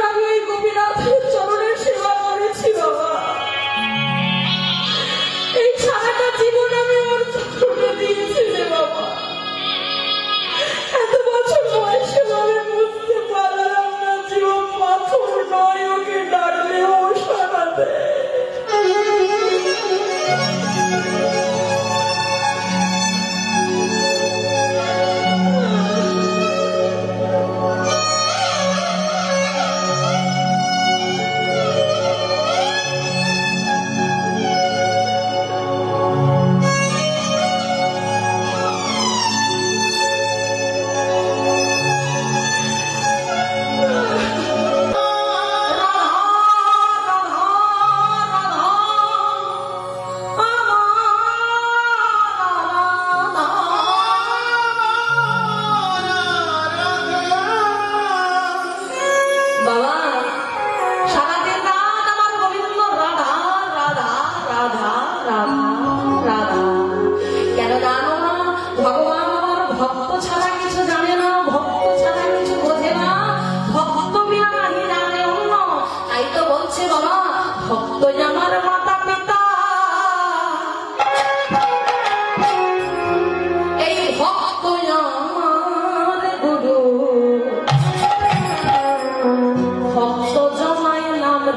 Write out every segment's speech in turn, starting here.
আমি এই গোপীনাথের চরণের সেবা করেছি বাবা। এই সারাটা জীবন আমি ওর চরণে দিয়েছি রে বাবা। এত বছর বয়সে আমি বুঝতে পারলাম না জীবন পাথর নয়, ওকে ডাকলেও সারা দেয়।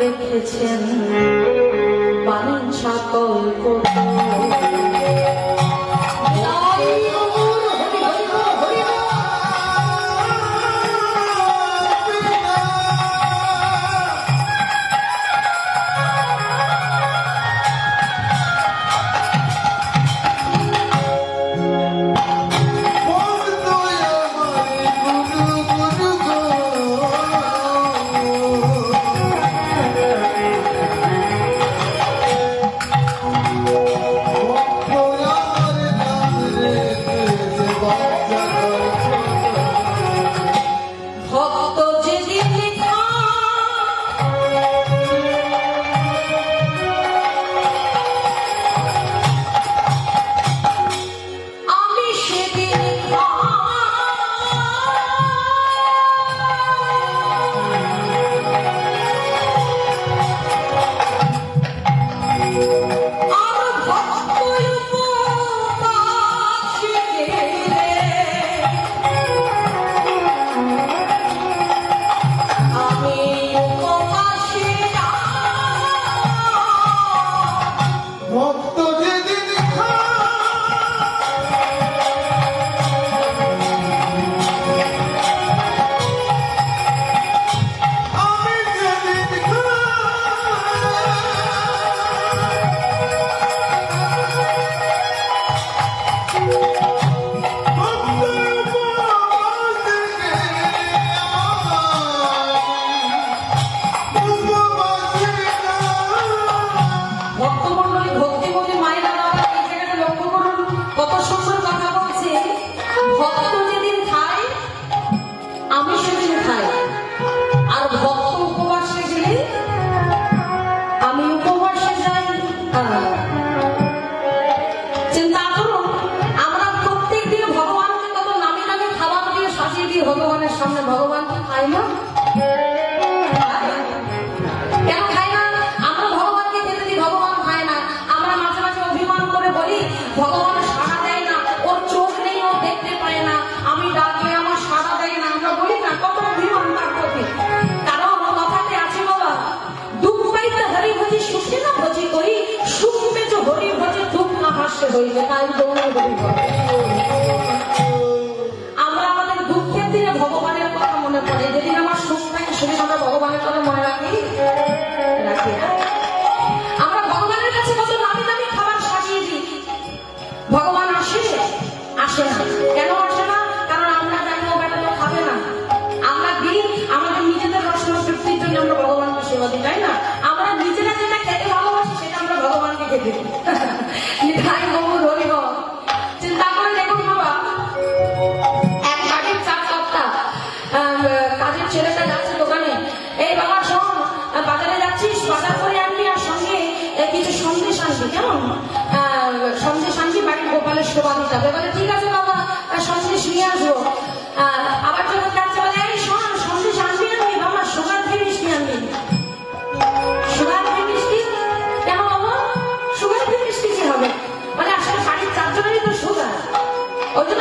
রেখেছেন বাঞ্ছা কল্পনা। ভগবানের সামনে ভগবান খাই না, কেন খাই না? আমরা ভগবানকে খেতে দিই, ভগবান খায় না। আমরা মাঝে মাঝে অভিমান করে বলি ভগবান সাড়া দেয় না, ওর চোখ নেই, ও দেখতে পায় না, আমি ডাকলে আমার সাড়া দেয় না। আমরা বলি না, কত অভিমান তার প্রতি। কারণ কথাতে আছে বাবা, দুঃখ পাইতে হরি ভজি সুখে না ভজি করি, সুখ পেয়েছ হরি ভজি দুঃখ না হাসতে হইবে, তাই দৌড়ে হরি ভজি। ভগবানের কথা মনে পড়ে, যেদিন আমার সুখ থাকে সেদিন আমরা ভগবানের কথা মনে রাখি রাখি না। আমরা ভগবানের কাছে কত দামি দামি খাবার সাজিয়ে দিই, ভগবান আসে আসে না। কেন আসে না? কারণ আমরা জানি ও বেটা তো খাবে না। আমরা দিই আমাদের নিজেদের রসনা তৃপ্তির জন্য, আমরা ভগবানকে সেবা দিই, তাই না? আমরা নিজেরা যেটা খেতে ভালোবাসি সেটা আমরা ভগবানকে খেতে দিই। তাই বহু ধরিব। চিন্তা করে দেখুন বাবা, কাজের ছেলেটা যাচ্ছে দোকানে, এই বাবা শোন, বাজারে যাচ্ছিস, বাজার করে আনবি আর সঙ্গে কিছু সন্দেশ আনবি, কেমন? সন্দেশ আনবি, বাড়ির গোপালের শোভা দিতে হবে। বলে ঠিক আছে বাবা, সন্দেশ নিয়ে আসবো। আবার যখন যাচ্ছে বলে এই শোন, সন্দেশ আনবি আনবি বাবা, শোভা দিস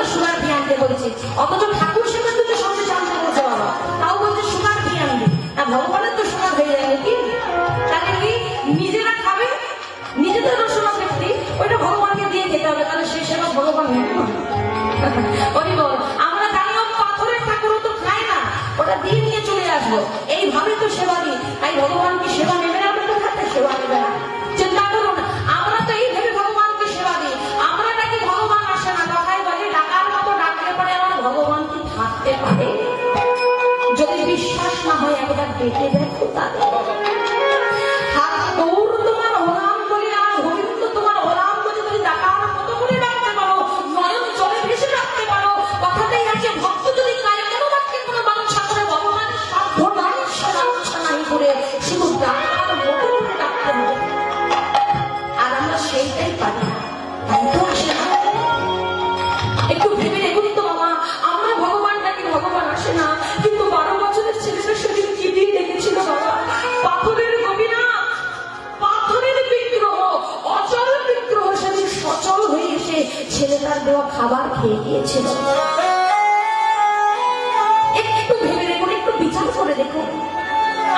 তো সুগার ফ্রি আনতে বলেছে, অথচ ঠাকুর সেবার দুটো সঙ্গে জানতে বলছে বাবা, তাও বলছে সুগার ফ্রি আনবে না। ভগবানের তো সুগার হয়ে যায় নাকি? তাহলে কি নিজেরা খাবে, নিজেদের রসুনা ব্যক্তি ওইটা ভগবানকে দিয়ে খেতে হবে, তাহলে সেই সেবা ভগবান নেবে না। আমরা জানলাম পাথরের ঠাকুরও তো খায় না, ওটা দিয়ে নিয়ে চলে আসবো, এইভাবে তো সেবা দিই। তাই ভগবান কি সেবা নেবে না? আমাদের হাতে সেবা নেবে না। চিন্তা করুন, আমরা তো এই ভেবে ভগবানকে সেবা দিই, আমরা নাকি ভগবান আসে না। কথায় বলে ডাকার মতো ডাকলে পরে আমার ভগবান কি থাকতে পারে? যদি বিশ্বাস না হয় একবার দেখে দেখো তাদের হাত দৌড় তোমার হলাম বলে, আমার গোবিন্দ তোমার হলাম বলে তুমি ডাকার মতো করে ডাকতে পারো, নয়ন জলে ভেসে ডাকতে পারো। কথাতেই আছে ভক্ত যদি গায়ে কেন বাক্যে কোনো বাঞ্ছা করে ভগবানের সাধ্য নাই, সেটা ইচ্ছা নাই করে শুধু ডাকার মতো করে ডাকতে হবে। আর আমরা সেইটাই পারি না, তাই তো আসে না। একটু ভেবে দেখুন তো বাবা, আমরা ভগবান নাকি ভগবান আসে না। কিন্তু 12 বছরের ছেলেটা সেদিন কি দিয়ে দেখেছিল বাবা? পাথরের গোপীনাথ, পাথরের বিগ্রহ, অচল বিগ্রহ সেদিন সচল হয়ে এসে ছেলেটার দেওয়া খাবার খেয়ে গিয়েছিল। একটু ভেবে দেখুন, একটু বিচার করে দেখুন।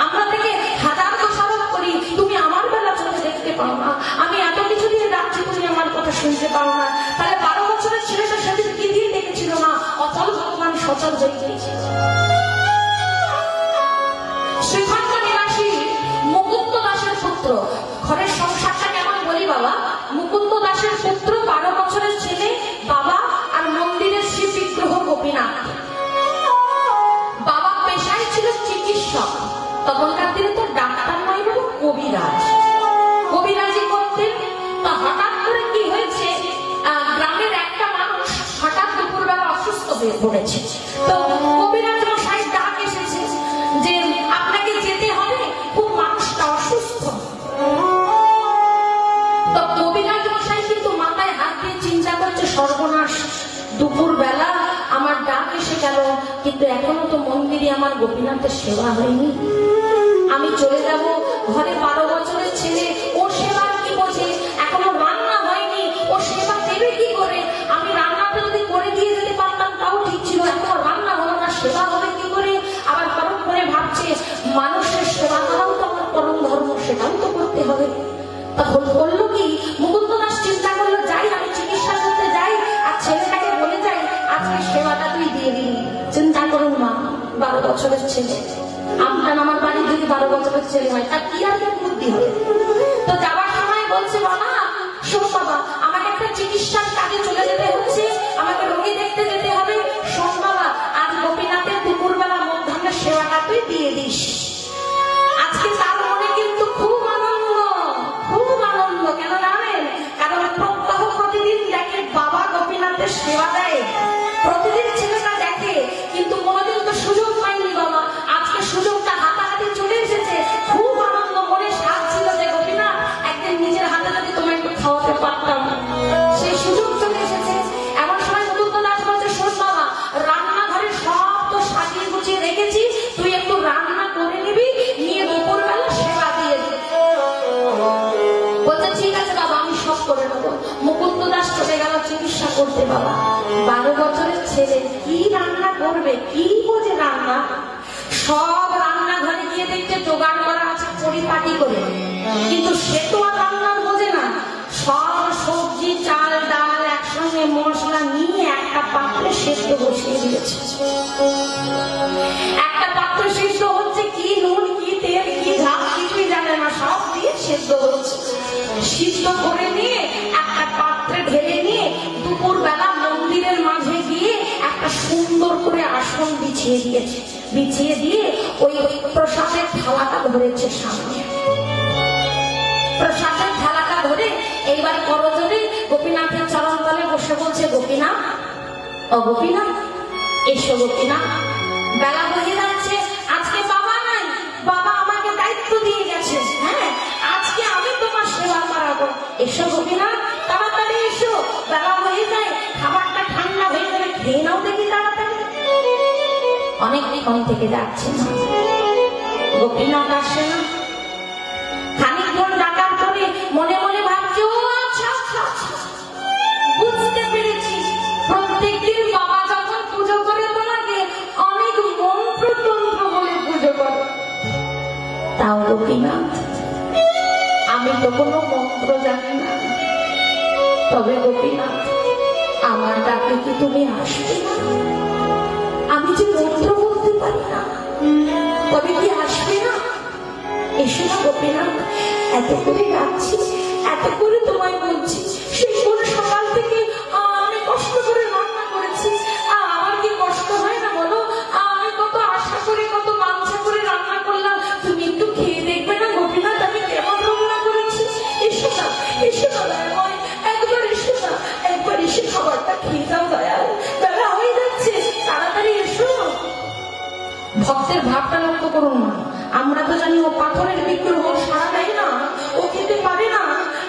আমরা থেকে হাজার দোষারোপ করি, তুমি আমার বেলা চোখে দেখতে পাও না, আমি এত কিছু দিয়ে ডাকছি তুমি আমার কথা শুনতে পাও না। তাহলে 12 বছরের ছেলেটা সেদিন কি দিয়ে দেখেছিল না? অচল ভগবান সচল হয়ে গিয়েছিল। শ্রীখণ্ড নিবাসী মুকুন্দ দাসের পুত্র, ঘরের সংসারটা কেমন বলি বাবা। মুকুন্দ দাসের পুত্র, 12 বছরের ছেলে, বাবা আর মন্দিরের শ্রী বিগ্রহ গোপীনাথ। বাবা পেশায় ছিল চিকিৎসক, তখনকার দিনে তো ডাক্তার নয় বলে কবিরাজ, কবিরাজি করতেন। তা হঠাৎ করে কি হয়েছে, গ্রামের একটা মানুষ হঠাৎ দুপুরবেলা অসুস্থ হয়ে পড়েছে। তো কবিরাজ মশাই ডাক এসেছে যে আপনাকে যেতে হবে, খুব মানুষটা অসুস্থ। তো কবিরাজ মশাই কিন্তু মাথায় হাত দিয়ে চিন্তা করছে, সর্বনাশ, দুপুরবেলা আমার ডাক এসে গেল, কিন্তু এখনো তো মন্দিরে আমার গোপীনাথের সেবা হয়নি। আমি চলে যাব, ঘরে 12 বছরের ছেলে, ও সেবা কি বোঝে? এখনো রান্না হয়নি, ও সেবা দেবে কি করে? আমি রান্নাটা যদি করে দিয়ে যেতে পারতাম তাও ঠিক ছিল, এখনো রান্না হলো না, সেবা হবে কি করে? আবার পরম করে ভাবছে, মানুষের সেবা করাও তো আমার পরম ধর্ম, সেটাও তো করতে হবে। তখন বললো কি, মুকুন্দ দাস চিন্তা করলো, যাই আমি চিকিৎসা করতে যাই আর ছেলেটাকে বলে যাই আজকে সেবাটা তুই দিয়ে দিবি। চিন্তা করুন মা, 12 বছরের ছেলে, আপনার আমার বাড়ি যদি 12 বছরের ছেলে হয়, তার কি আর বুদ্ধি হবে? তো যাওয়ার সময় বলছে, বাবা শোন বাবা, আমাকে একটা চিকিৎসার কাজে চলে যেতে হচ্ছে, আমাকে রোগী দেখতে যেতে হবে। শোন বাবা, আজ গোপীনাথের দুপুরবেলা মধ্যাহ্নের সেবাটা তুই দিয়ে দিস। আজকে তার মনে কিন্তু খুব আনন্দ, খুব আনন্দ। কেন জানেন? কারণ প্রত্যহ প্রতিদিন দেখে বাবা গোপীনাথের সেবা দেয়, প্রতিদিন ছেলেটা দেখে, কিন্তু কোনোদিন তো সুযোগ পাইনি বাবা। আজকে সুযোগটা হাতাহাতি চলে এসেছে, খুব আনন্দ, মনে সাধ ছিল যে গোপীনাথ একদিন নিজের হাতে যদি তোমায় একটু খাওয়াতে পারতাম, সেই সুযোগ চলে এসেছে। এমন সময় মুকুন্দ দাস বলছে, শোন বাবা, রান্নাঘরে সব তো সাজিয়ে গুছিয়ে রেখেছি, তুই একটু রান্না করে নিবি, নিয়ে দুপুরবেলা সেবা দিয়ে দিবি। বলছে ঠিক আছে বাবা, আমি সব করে নেবো। মুকুন্দ দাস চলে গেল চিকিৎসা করতে। বাবা 12 বছরের ছেলে কি রান্না করবে, কি বোঝে রান্না? সব রান্নাঘরে গিয়ে দেখতে জোগাড় করা আছে পরিপাটি করে, কিন্তু সে তো আর রান্নার বোঝে না। সব সবজি, চাল, ডাল একসঙ্গে মশলা নিয়ে একটা পাত্রে সেদ্ধ বসিয়ে দিয়েছে। একটা পাত্রে সেদ্ধ হচ্ছে, কি নুন, কি তেল, কি ঝাল কিছুই জানে না, সব দিয়ে সেদ্ধ হচ্ছে। সিদ্ধ করে নিয়ে একটা পাত্রে ঢেলে নিয়ে দুপুরবেলা মন্দিরের মাঝে গিয়ে একটা সুন্দর করে আসন বিছিয়ে দিয়েছে। বিছিয়ে দিয়ে ওই প্রসাদের থালাটা ধরেছে সামনে। প্রসাদের থালাটা ধরে এইবার করজোরে গোপীনাথের চরণ তলে বসে বলছে, গোপীনাথ, ও গোপীনাথ, এসো গোপীনাথ, বেলা হয়ে যাচ্ছে, আজকে বাবা নাই, বাবা আমাকে দায়িত্ব দিয়ে গেছে, হ্যাঁ আজকে আমি তোমার সেবা করাবো। এসো গোপীনাথ, তাড়াতাড়ি এসো, বেলা হয়ে যায়, খাবারটা ঠান্ডা হয়ে যাবে, খেয়ে নাও দেখি তাড়াতাড়ি। অনেকক্ষণ থেকে যাচ্ছে না, গোপীনাথ আসে না। খানিকক্ষণ ডাকার পরে মনে মনে ভাবছে, ও আচ্ছা আচ্ছা, বুঝতে পেরেছি, প্রত্যেকদিন নাও গোপীনাথ, আমি তো কোনো মন্ত্র জানি না, তবে গোপীনাথ আমার ডাকে কি তুমি আসবে না? আমি যে মন্ত্র বলতে পারি না, তবে কি আসবে না? এসো না গোপীনাথ, এত করে ডাকছি, এত করে তোমায় বলছি, সেই করে সকাল থেকে আমি কষ্ট করে রান্না করেছি, আমার কি কষ্ট হয় না বলো? আমি কত আশা করে, কত বাঞ্ছা করে রান্না করলাম, তুমি একটু খেয়ে দেখবে না গোপীনাথ আমি কেমন রান্না করেছি? এসো না, এসো না দয়াময়, একবার এসো না, একবার এসে খাবারটা খেয়ে দাও দয়াল, বেলা হয়ে যাচ্ছে, তাড়াতাড়ি এসো। ভক্তের ভাবটা লক্ষ্য করুন না, আমরা তো জানি ও পাথরের বিগ্রহ, সাড়া দেয় না, ও খেতে পারে না,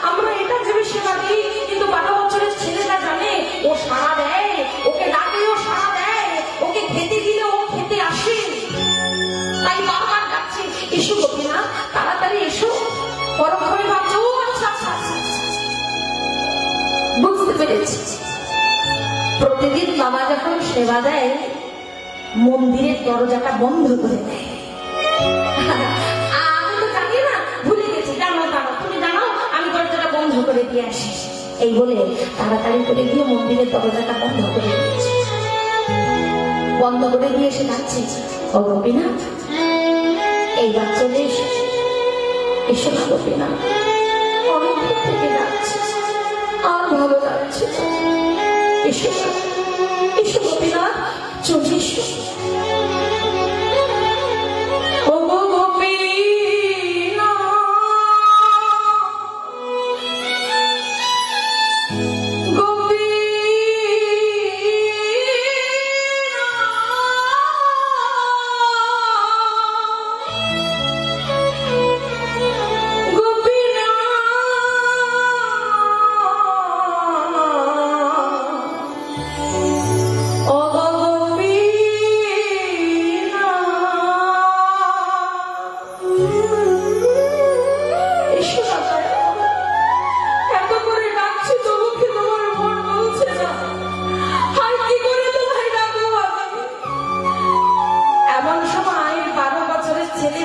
আমরা এটা ভেবে সেবা দিই, কিন্তু 12 বছরের ছেলেটা জানে ও সাড়া দেয়, ওকে ডাকলে ও সাড়া দেয়, ওকে খেতে দিলে ও খেতে আসে, তাই বারবার ডাকছে এসো গোপীনাথ, তাড়াতাড়ি এসো। পরক্ষণে ভাবছে ও আচ্ছা আচ্ছা আচ্ছা, বুঝতে পেরেছি। প্রতিদিন বাবা যখন সেবা দেয়, মন্দিরের দরজাটা বন্ধ করে দেয়। আমি তো জানি না, ভুলে গেছি, জানো জানো, তুমি জানো, আমি দরজাটা বন্ধ করে দিয়ে আসি। এই বলে তাড়াতাড়ি করে গিয়ে মন্দিরের দরজাটা বন্ধ করে দিয়েছে। বন্ধ করে দিয়ে এসে ডাকছে ও গোপীনাথ, এইবার চলে এসো, এসো না গোপীনাথ, অনেকক্ষণ থেকে ডাকছে, আর ভালো লাগছে, এসো এসো গোপীনাথ, চলে এসো।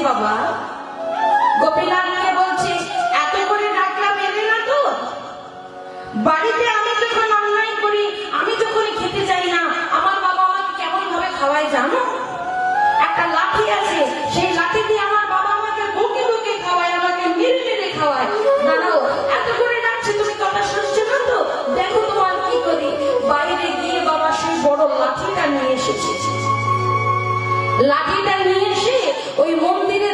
বাবা গোপীনাথকে বলছে এত করে ডাকলাম এলে না তো? বাড়িতে আমি যখন অন্যায় করি, আমি যখন খেতে চাই না, আমার বাবা আমাকে কেমন ভাবে খাওয়ায় জানো? একটা লাঠি আছে, সেই লাঠি দিয়ে আমার বাবা আমাকে বুকে বুকে খাওয়ায়, আমাকে মেরে মেরে খাওয়ায়। দাঁড়াও, এত করে ডাকছে তুমি কথা শুনছো না তো? দেখো তোমার কি করি। বাইরে গিয়ে বাবা সেই বড় লাঠিটা নিয়ে এসেছে। লাঠিটা নিয়ে এসে ওই মন্দিরে